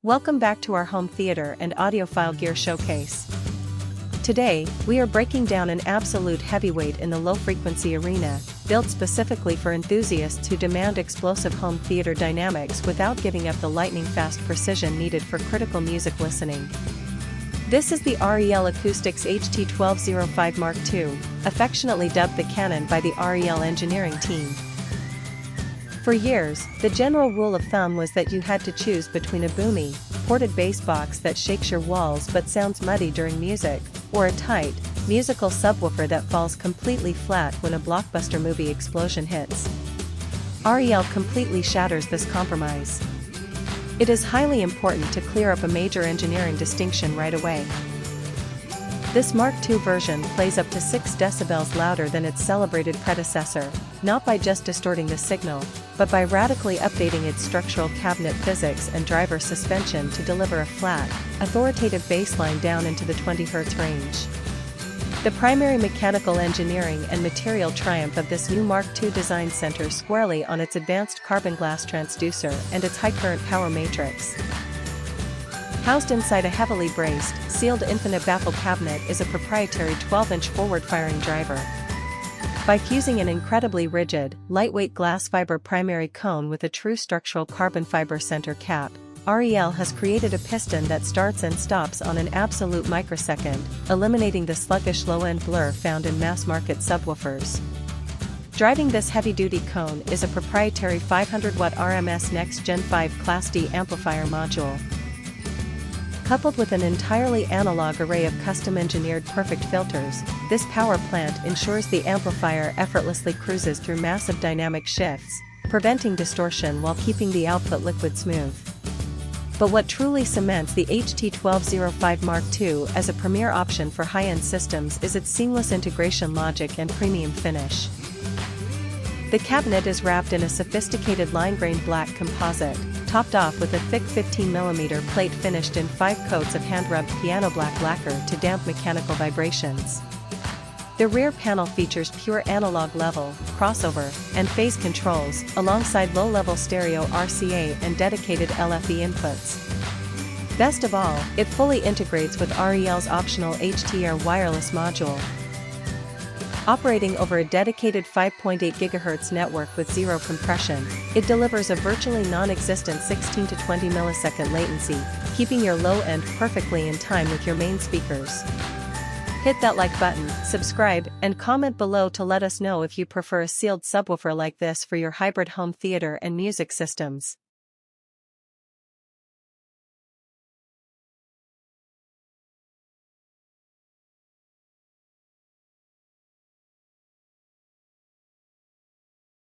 Welcome back to our home theater and audiophile gear showcase. Today, we are breaking down an absolute heavyweight in the low-frequency arena, built specifically for enthusiasts who demand explosive home theater dynamics without giving up the lightning-fast precision needed for critical music listening. This is the REL Acoustics HT 1205 Mark II, affectionately dubbed the Cannon by the REL engineering team. For years, the general rule of thumb was that you had to choose between a boomy, ported bass box that shakes your walls but sounds muddy during music, or a tight, musical subwoofer that falls completely flat when a blockbuster movie explosion hits. REL completely shatters this compromise. It is highly important to clear up a major engineering distinction right away. This Mark II version plays up to 6 decibels louder than its celebrated predecessor, not by just distorting the signal, but by radically updating its structural cabinet physics and driver suspension to deliver a flat, authoritative bass line down into the 20 Hz range. The primary mechanical engineering and material triumph of this new Mark II design centers squarely on its advanced CarbonGlas transducer and its high-current power matrix. Housed inside a heavily braced, sealed infinite baffle cabinet is a proprietary 12-inch forward-firing driver. By fusing an incredibly rigid, lightweight glass fiber primary cone with a true structural carbon fiber center cap, REL has created a piston that starts and stops on an absolute microsecond, eliminating the sluggish low-end blur found in mass-market subwoofers. Driving this heavy-duty cone is a proprietary 500-watt RMS Next Gen 5 Class D amplifier module. Coupled with an entirely analog array of custom-engineered perfect filters, this power plant ensures the amplifier effortlessly cruises through massive dynamic shifts, preventing distortion while keeping the output liquid smooth. But what truly cements the HT 1205 Mark II as a premier option for high-end systems is its seamless integration logic and premium finish. The cabinet is wrapped in a sophisticated line-grained black composite, topped off with a thick 15mm plate finished in 5 coats of hand-rubbed piano black lacquer to damp mechanical vibrations. The rear panel features pure analog level, crossover, and phase controls, alongside low-level stereo RCA and dedicated LFE inputs. Best of all, it fully integrates with REL's optional HT wireless module. Operating over a dedicated 5.8 GHz network with zero compression, it delivers a virtually non-existent 16 to 20 millisecond latency, keeping your low end perfectly in time with your main speakers. Hit that like button, subscribe, and comment below to let us know if you prefer a sealed subwoofer like this for your hybrid home theater and music systems.